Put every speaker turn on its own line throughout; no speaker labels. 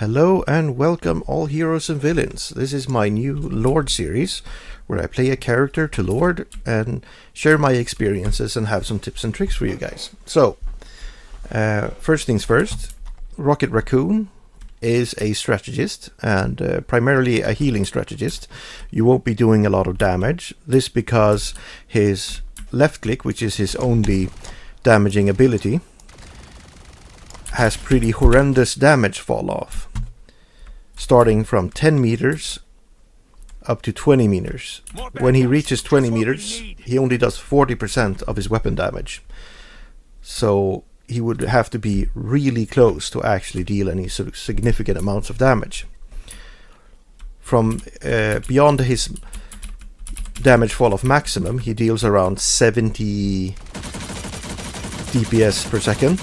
Hello and welcome all heroes and villains. This is my new Lord series where I play a character to Lord and share my experiences and have some tips and tricks for you guys. So, first things first, Rocket Raccoon is a strategist and primarily a healing strategist. You won't be doing a lot of damage. This because his left click, which is his only damaging ability, has pretty horrendous damage fall off, starting from 10 meters up to 20 meters. When he reaches 20 meters, he only does 40% of his weapon damage. So he would have to be really close to actually deal any sort of significant amounts of damage. From beyond his damage fall off maximum, he deals around 70 DPS per second.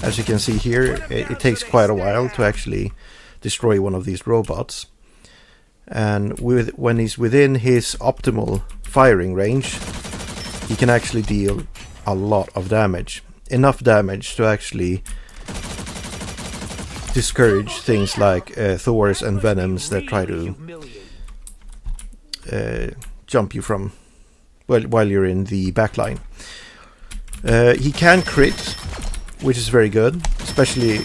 As you can see here, it takes quite a while to actually destroy one of these robots. And when he's within his optimal firing range, he can actually deal a lot of damage. Enough damage to actually discourage things like Thors and Venoms that try to jump you from while you're in the backline. He can crit, which is very good, especially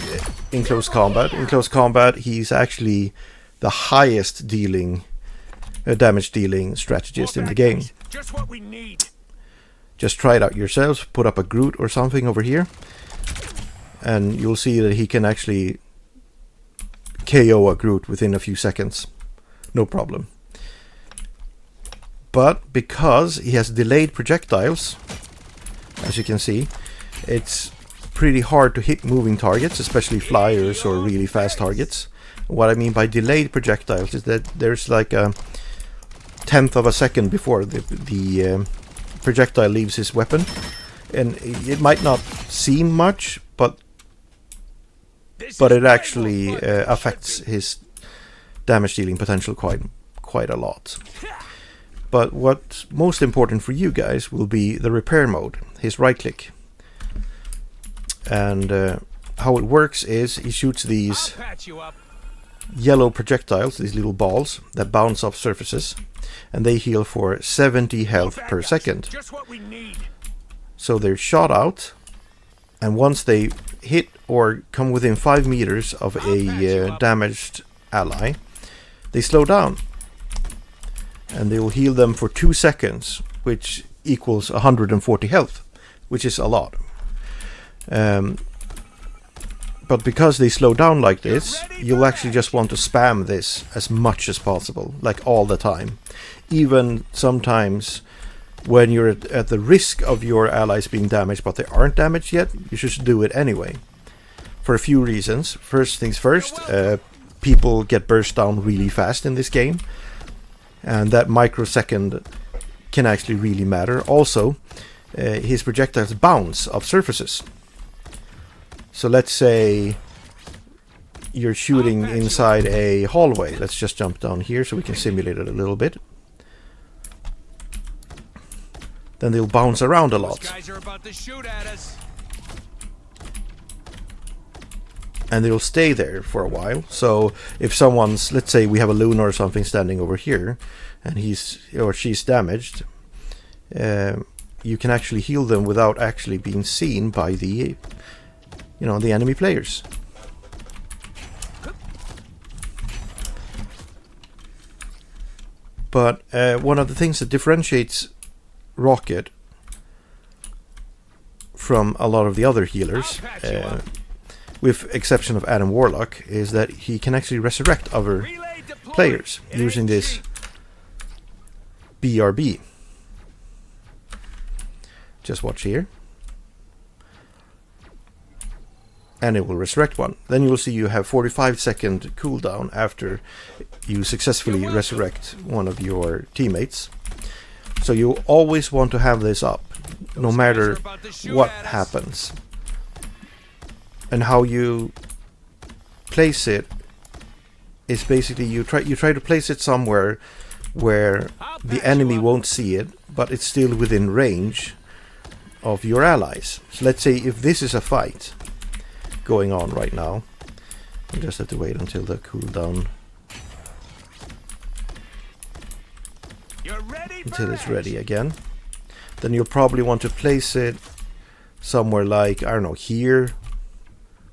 in close combat. In close combat, he's actually the highest damage dealing strategist in the game.
Just what we need.
Just try it out yourselves. Put up a Groot or something over here, and you'll see that he can actually KO a Groot within a few seconds. No problem. But because he has delayed projectiles, as you can see, it's pretty hard to hit moving targets, especially flyers or really fast targets. What I mean by delayed projectiles is that there's like a tenth of a second before the projectile leaves his weapon, and it might not seem much, but it actually affects his damage dealing potential quite a lot. But what's most important for you guys will be the repair mode, his right click. And how it works is he shoots these yellow projectiles, these little balls that bounce off surfaces, and they heal for 70 health per second. So they're shot out, and once they hit or come within 5 meters of a damaged ally, they slow down, and they will heal them for 2 seconds, which equals 140 health, which is a lot. But because they slow down like this, you'll actually just want to spam this as much as possible, like all the time. Even sometimes when you're at the risk of your allies being damaged but they aren't damaged yet, you should do it anyway. For a few reasons. First things first, people get burst down really fast in this game, and that microsecond can actually really matter. Also, his projectiles bounce off surfaces. So let's say you're shooting inside a hallway. Let's just jump down here so we can simulate it a little bit. Then they'll bounce around a lot.
Guys are about to shoot at us.
And they'll stay there for a while. So if someone's, let's say we have a Luna or something standing over here, and he's or she's damaged, you can actually heal them without actually being seen by the enemy players. But one of the things that differentiates Rocket from a lot of the other healers, with exception of Adam Warlock, is that he can actually resurrect other players using this BRB. Just watch here. And it will resurrect one. Then you will see you have 45-second cooldown after you successfully resurrect one of your teammates. So you always want to have this up, no matter what happens. And how you place it is basically you try to place it somewhere where the enemy won't see it, but it's still within range of your allies. So let's say if this is a fight going on right now, You just have to wait until the cooldown,
You're ready for
until it's
action.
ready again. Then you'll probably want to place it somewhere like, I don't know, here,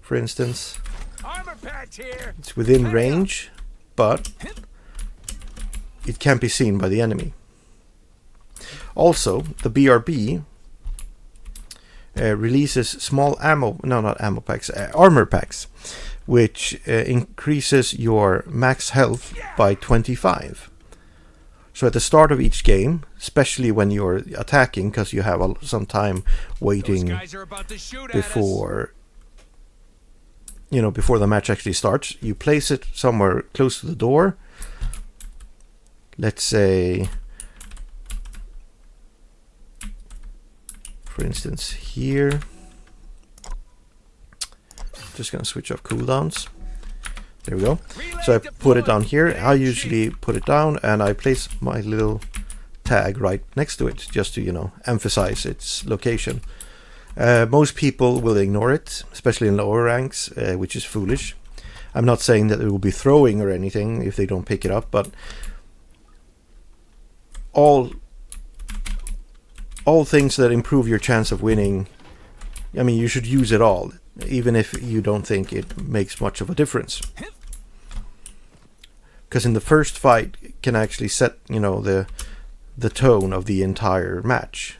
for instance.
Armor patch here.
It's within range, but it can't be seen by the enemy. Also, the BRB releases small armor packs, which increases your max health by 25. So at the start of each game, especially when you're attacking, because you have some time
Those
waiting
guys are about to shoot at us.
before before the match actually starts, you place it somewhere close to the door. Let's say, for instance, here. Just gonna switch off cooldowns. There we go. So I put it down here. I usually put it down and I place my little tag right next to it, just to emphasize its location. Most people will ignore it, especially in lower ranks, which is foolish. I'm not saying that it will be throwing or anything if they don't pick it up, but all things that improve your chance of winning, I mean, you should use it all, even if you don't think it makes much of a difference. Because in the first fight can actually set, the tone of the entire match.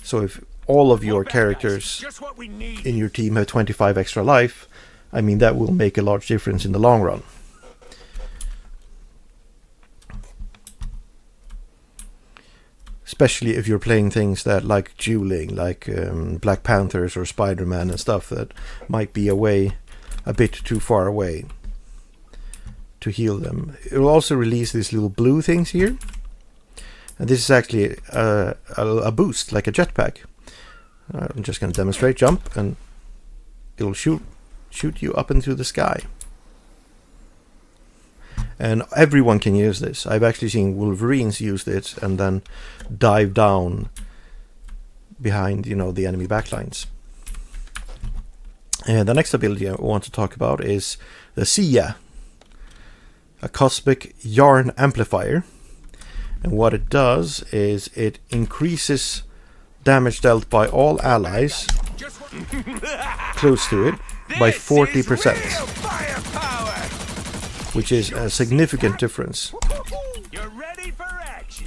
So if all of your characters
Just what we need.
in your team have 25 extra life, I mean, that will make a large difference in the long run. Especially if you're playing things that like dueling, like Black Panthers or Spider-Man and stuff that might be a bit too far away to heal them. It will also release these little blue things here. And this is actually a boost, like a jetpack. I'm just going to demonstrate. Jump, and it'll shoot you up into the sky. And everyone can use this. I've actually seen Wolverines use it and then dive down behind, the enemy backlines. And the next ability I want to talk about is the Sia, a cosmic yarn amplifier. And what it does is it increases damage dealt by all allies
Just what
close to it by 40%,
real firepower.
which is a significant difference.
You're ready for action.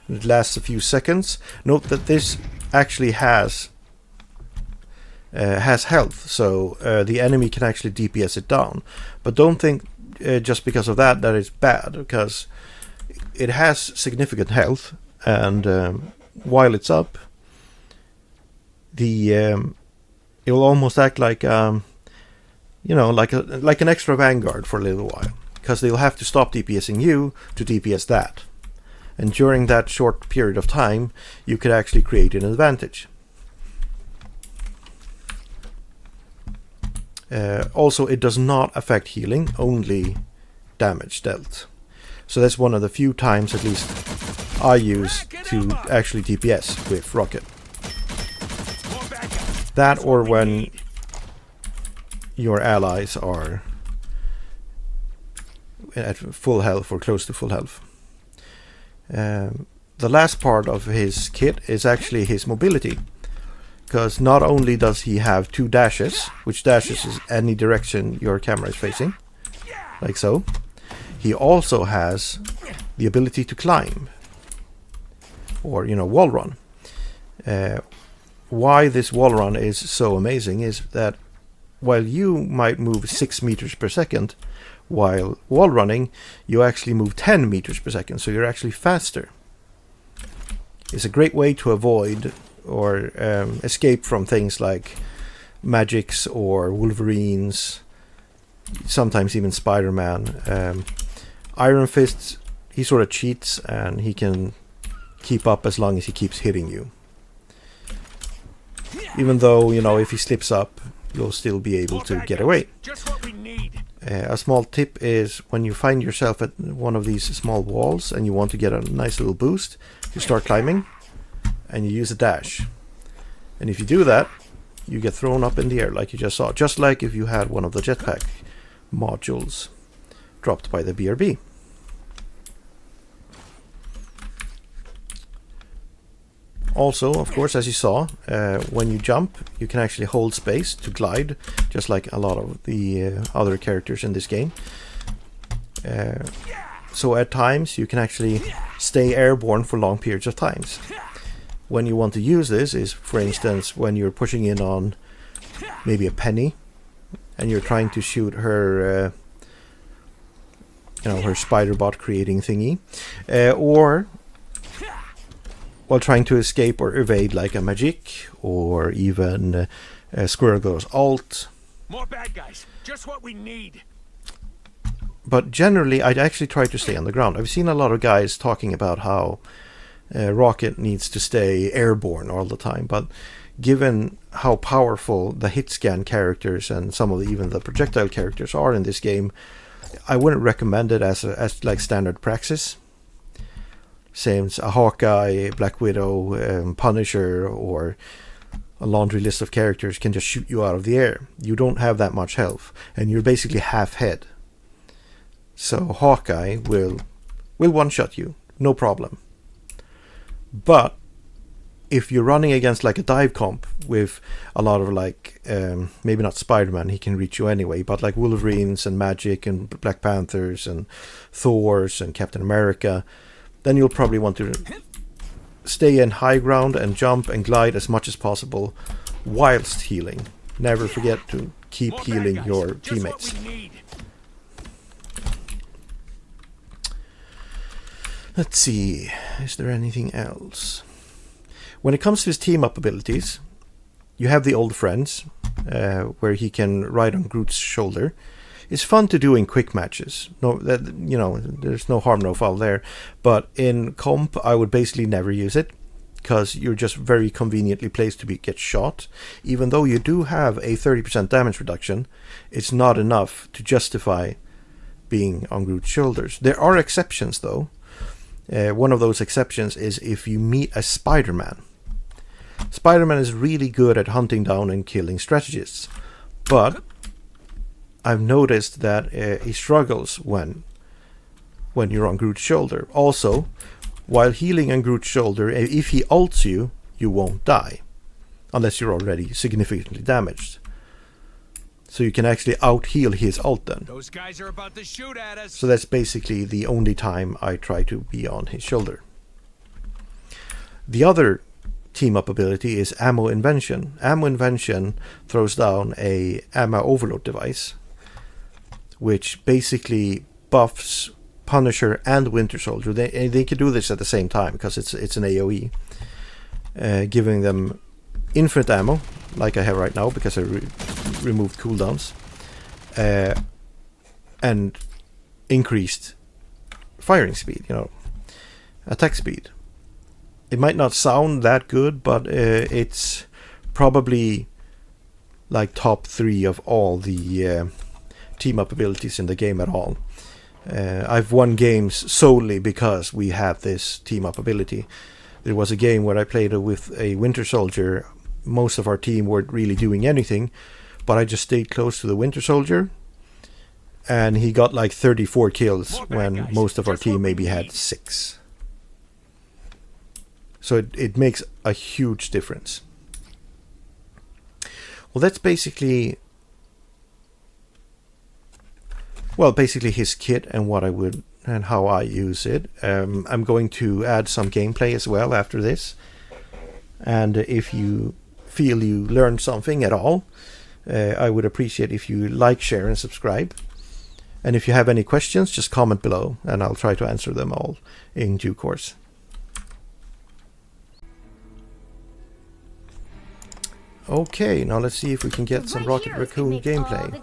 It lasts a few seconds. Note that this actually has health, so the enemy can actually DPS it down. But don't think just because of that it's bad, because it has significant health, and while it's up, it will almost act like like an extra vanguard for a little while, because they'll have to stop DPSing you to DPS that, and during that short period of time, you could actually create an advantage. Also, it does not affect healing, only damage dealt. So that's one of the few times, at least, I use to actually DPS with Rocket.
More backup.
That, or when your allies are at full health or close to full health. The last part of his kit is actually his mobility, because not only does he have 2 dashes, which dashes is any direction your camera is facing, like so, he also has the ability to climb, or wall run. Why this wall run is so amazing is that while you might move 6 meters per second, while wall running, you actually move 10 meters per second, so you're actually faster. It's a great way to avoid or escape from things like magics or Wolverines, sometimes even Spider-Man. Iron Fist, he sort of cheats, and he can keep up as long as he keeps hitting you. Even though, if he slips up, you'll still be able to get away.
Just what we need.
A small tip is, when you find yourself at one of these small walls and you want to get a nice little boost, you start climbing and you use a dash. And if you do that, you get thrown up in the air like you just saw. Just like if you had one of the jetpack modules dropped by the BRB. Also, of course, as you saw, when you jump, you can actually hold space to glide, just like a lot of the other characters in this game. So at times, you can actually stay airborne for long periods of times. When you want to use this is, for instance, when you're pushing in on maybe a Penny, and you're trying to shoot her, her spider bot creating thingy, or while trying to escape or evade like a Magic, or even Squirrel Goes Alt.
More bad guys. Just what we need.
But generally, I'd actually try to stay on the ground. I've seen a lot of guys talking about how Rocket needs to stay airborne all the time, but given how powerful the hit scan characters and some of even the projectile characters are in this game, I wouldn't recommend it as like standard praxis. Since a Hawkeye, Black Widow, Punisher, or a laundry list of characters can just shoot you out of the air. You don't have that much health, and you're basically half head. So Hawkeye will one-shot you, no problem. But if you're running against like a dive comp with a lot of like, maybe not Spider-Man, he can reach you anyway, but like Wolverines and Magic and Black Panthers and Thors and Captain America, then you'll probably want to stay in high ground and jump and glide as much as possible whilst healing. Never forget to keep healing your teammates. Let's see, is there anything else? When it comes to his team-up abilities, you have the old friends, where he can ride on Groot's shoulder. It's fun to do in quick matches. There's no harm, no foul there. But in comp, I would basically never use it, because you're just very conveniently placed to get shot. Even though you do have a 30% damage reduction, it's not enough to justify being on Groot's shoulders. There are exceptions, though. One of those exceptions is if you meet a Spider-Man. Spider-Man is really good at hunting down and killing strategists, but I've noticed that he struggles when you're on Groot's shoulder. Also, while healing on Groot's shoulder, if he ults you, you won't die, unless you're already significantly damaged. So you can actually out-heal his ult then.
Those guys are about to shoot at us.
So that's basically the only time I try to be on his shoulder. The other team-up ability is Ammo Invention. Ammo Invention throws down a ammo overload device, which basically buffs Punisher and Winter Soldier. They can do this at the same time because it's an AoE, giving them infinite ammo, like I have right now because I removed cooldowns, and increased firing speed, attack speed. It might not sound that good, but it's probably like top 3 of all the team-up abilities in the game at all. I've won games solely because we have this team-up ability. There was a game where I played with a Winter Soldier. Most of our team weren't really doing anything, but I just stayed close to the Winter Soldier, and he got like 34 kills when most of our team maybe had 6. So it makes a huge difference. Well, that's basically his kit and what I would and how I use it. I'm going to add some gameplay as well after this, and if you feel you learned something at all, I would appreciate if you like, share, and subscribe. And if you have any questions, just comment below, and I'll try to answer them all in due course. Okay, now let's see if we can get some Rocket Raccoon gameplay.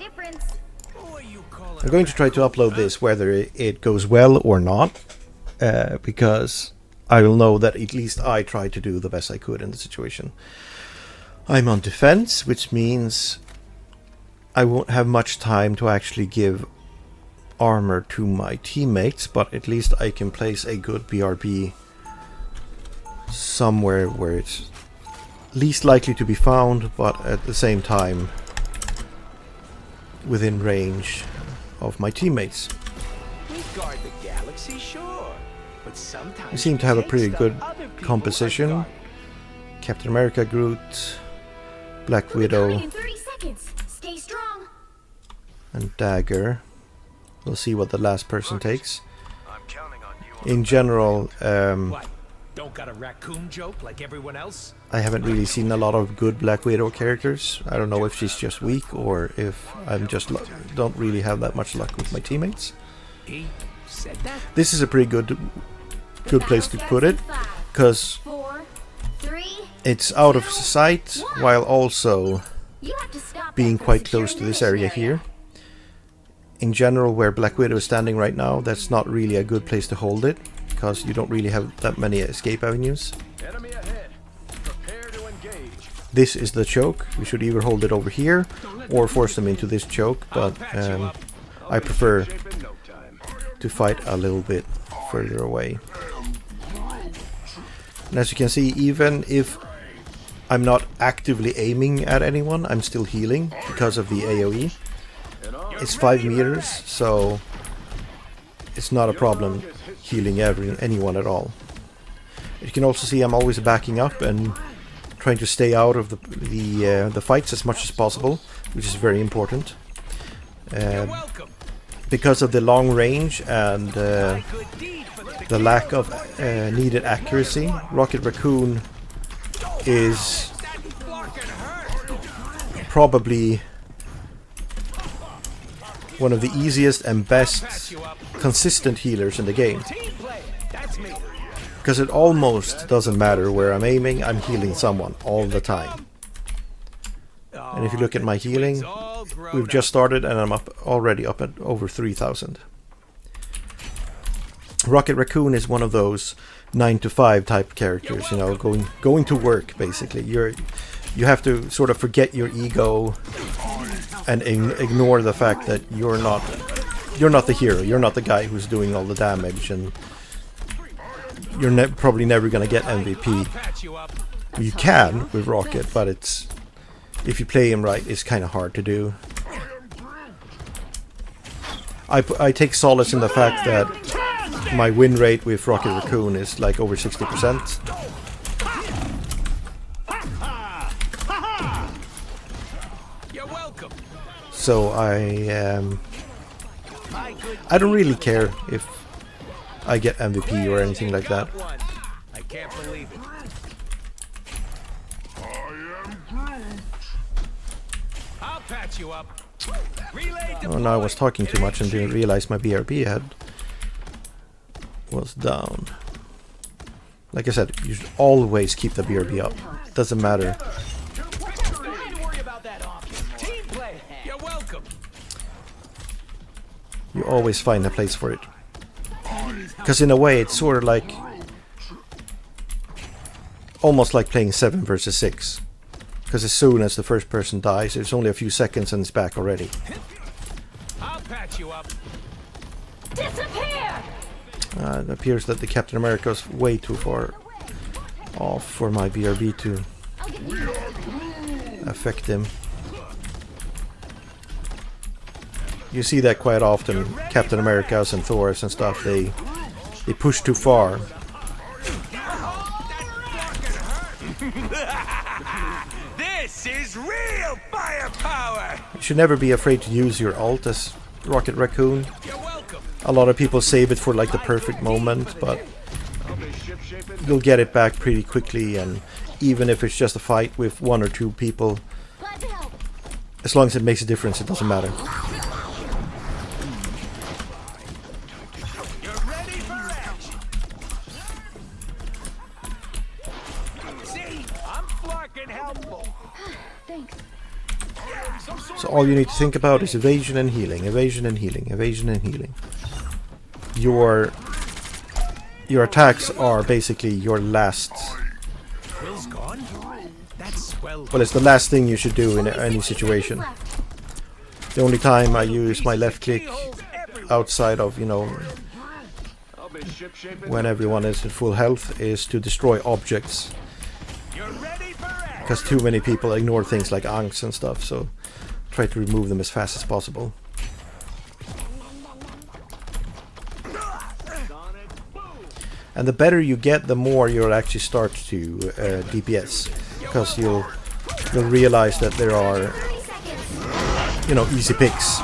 I'm going to try to upload this whether it goes well or not, because I will know that at least I tried to do the best I could in the situation. I'm on defense, which means I won't have much time to actually give armor to my teammates, but at least I can place a good BRB somewhere where it's least likely to be found, but at the same time within range of my teammates.
We guard the galaxy, sure, but sometimes
We seem to have a
take
pretty
stuff
good
other people
composition.
guard.
Captain America, Groot, Black Widow,
In 30 seconds. Stay strong.
and Dagger. We'll see what the last person takes.
I'm counting on you.
In general,
What? Don't got a raccoon joke like everyone else?
I haven't really seen a lot of good Black Widow characters. I don't know if she's just weak or if I'm just don't really have that much luck with my teammates.
He said that?
This is a pretty good place to put it, because
4, 3.
it's out of sight while also
You have to stop
being
that from
quite close to
securing
this
the
area
mission
here. In general, where Black Widow is standing right now, that's not really a good place to hold it, because you don't really have that many escape avenues.
Enemy ahead. Prepare to engage.
This is the choke. We should either hold it over here or force them into this choke, but I prefer
Shape in no time.
to fight a little bit further away. And as you can see, even if I'm not actively aiming at anyone, I'm still healing because of the AoE. It's 5 meters, so it's not a problem healing anyone at all. You can also see I'm always backing up and trying to stay out of the fights as much as possible, which is very important.
Welcome.
Because of the long range and
Good deed for the
the lack of needed accuracy, Rocket Raccoon is
that fucking hurt.
probably one of the easiest and best
Patch you up.
consistent healers in the game.
Team play. That's me.
Because it almost doesn't matter where I'm aiming, I'm healing someone all the time. And if you look at my healing,
All grown
we've just started and I'm already up at over 3,000. Rocket Raccoon is one of those 9 to 5 type characters, you know, going to work basically. You have to sort of forget your ego and ignore the fact that you're not the hero. You're not the guy who's doing all the damage, and you're probably never gonna get MVP.
patch you up.
You can with Rocket, but if you play him right, it's kind of hard to do. I take solace in the fact that my win rate with Rocket Raccoon is like over 60%.
You're welcome.
So I don't really care if I get MVP or anything like that.
One. I can't believe it. I'll patch you up. Relay
Oh no, I was talking too much and didn't realize my BRB was down. Like I said, you should always keep the BRB up. Doesn't matter.
Team play. You're welcome.
You always find a place for it. Because in a way, it's sort of like almost like playing 7 versus 6. Because as soon as the first person dies, it's only a few seconds and it's back already.
I'll patch you up.
Disappear!
It appears that the Captain America is way too far off for my BRB to affect him. You see that quite often. Captain Americas and Thors and stuff, they push too far.
This is real firepower.
You should never be afraid to use your ult as Rocket Raccoon.
You're welcome.
A lot of people save it for like the perfect moment, but you'll get it back pretty quickly, and even if it's just a fight with 1 or 2 people,
Glad to help.
as long as it makes a difference, it doesn't matter.
You're ready for action. See, I'm fucking helpful.
Thanks.
So all you need to think about is evasion and healing, evasion and healing, evasion and healing. Your attacks are basically your last.
Will's gone? That's swell.
Well, it's the last thing you should do in any situation. The only time I use my left click outside of, you know, when everyone is in full health is to destroy objects.
You're ready for action.
Because too many people ignore things like Ankhs and stuff, so try to remove them as fast as possible. And the better you get, the more you'll actually start to DPS, because you'll realize that there are, you know, easy picks,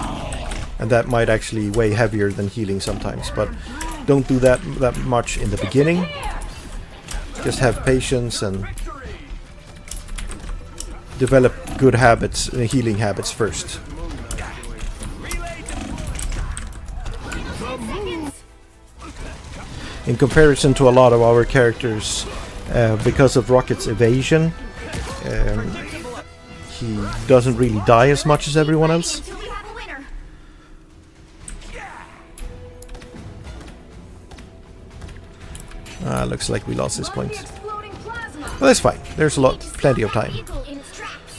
and that might actually weigh heavier than healing sometimes. But don't do that much in the beginning. Just have patience and develop good habits, healing habits first. In comparison to a lot of our characters, because of Rocket's evasion, he doesn't really die as much as everyone else. Looks like we lost this point. Well, that's fine. There's plenty of time.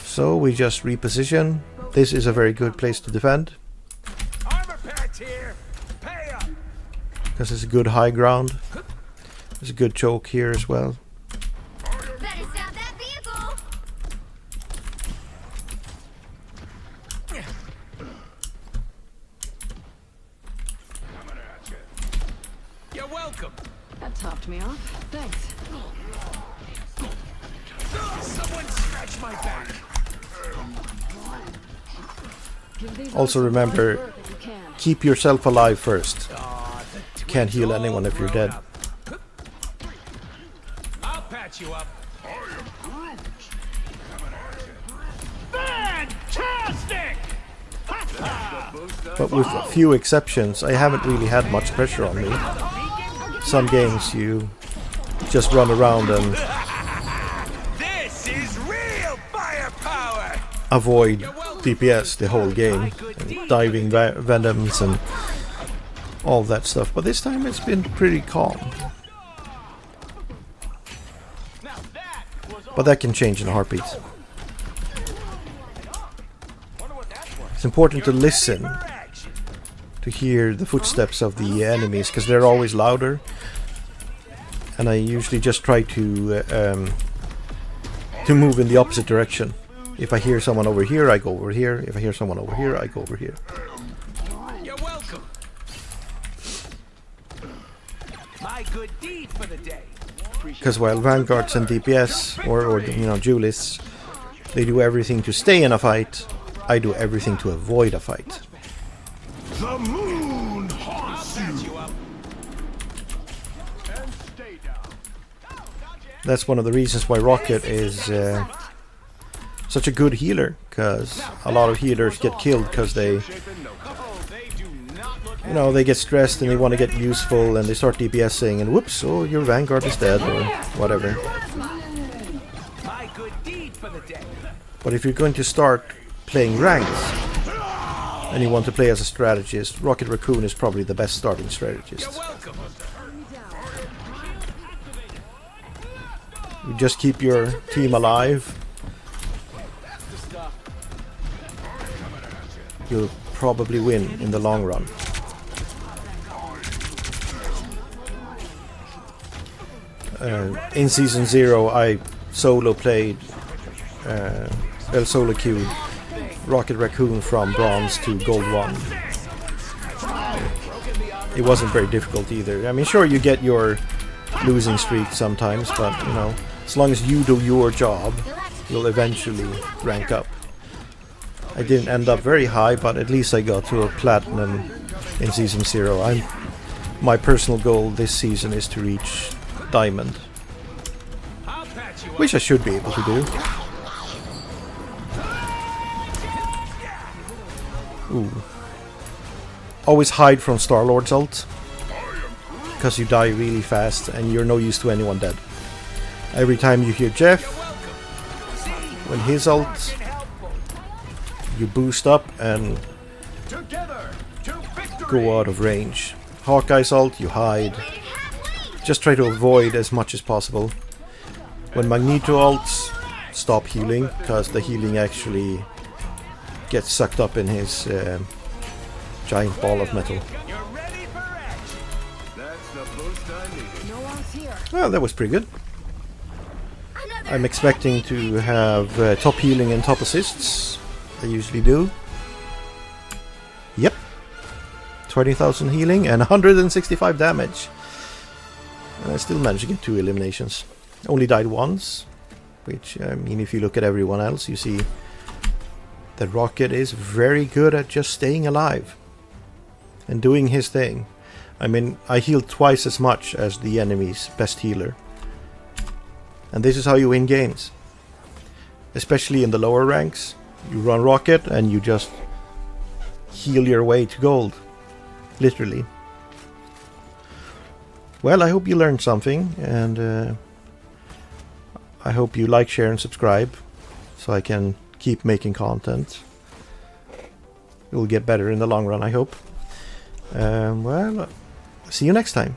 So we just reposition. This is a very good place to defend, because it's a good high ground. There's a good choke here as well.
Better stop that vehicle.
You're welcome.
That topped me off. Thanks.
Someone scratch my back.
Give these
Also
others a lot of
remember,
work if you can.
keep yourself alive first. You can't heal anyone if you're dead.
I'll patch you up. Fantastic!
But with a few exceptions, I haven't really had much pressure on me. Some games you just run around and
This is real firepower.
avoid DPS the whole game, and diving venoms and all that stuff. But this time it's been pretty calm. But that can change in a heartbeat. It's important to listen to hear the footsteps of the enemies, because they're always louder. And I usually just try to move in the opposite direction. If I hear someone over here, I go over here. If I hear someone over here, I go over here.
You're welcome. My good deed for the day.
Because while Vanguards and DPS, or you know, duelists, they do everything to stay in a fight, I do everything to avoid a fight.
The moon haunts you.
That's one of the reasons why Rocket is such a good healer, because a lot of healers get killed because they get stressed and they want to get useful and they start DPSing and whoops, oh, your Vanguard is dead or whatever.
My good deed for the day.
But if you're going to start playing ranks and you want to play as a strategist, Rocket Raccoon is probably the best starting strategist.
You're welcome.
You just keep your team alive. You'll probably win in the long run. In Season 0 I solo queued Rocket Raccoon from Bronze to Gold 1. It wasn't very difficult either. I mean, sure, you get your losing streak sometimes, but you know, as long as you do your job, you'll eventually rank up. I didn't end up very high, but at least I got to a platinum in Season 0. My personal goal this season is to reach Diamond, which I should be able to do. Ooh. Always hide from Star-Lord's ult, because you die really fast and you're no use to anyone dead. Every time you hear Jeff, when his ult, you boost up and go out of range. Hawkeye's ult, you hide. Just try to avoid as much as possible. When Magneto ults, stop healing, because the healing actually gets sucked up in his giant ball of metal. Well, that was pretty good. I'm expecting to have top healing and top assists. I usually do. Yep. 20,000 healing and 165 damage. And I still managed to get 2 eliminations. Only died once, which, I mean, if you look at everyone else, you see that Rocket is very good at just staying alive and doing his thing. I mean, I healed twice as much as the enemy's best healer. And this is how you win games. Especially in the lower ranks. You run Rocket and you just heal your way to gold. Literally. Well, I hope you learned something, and I hope you like, share and subscribe so I can keep making content. It will get better in the long run, I hope. Well, see you next time.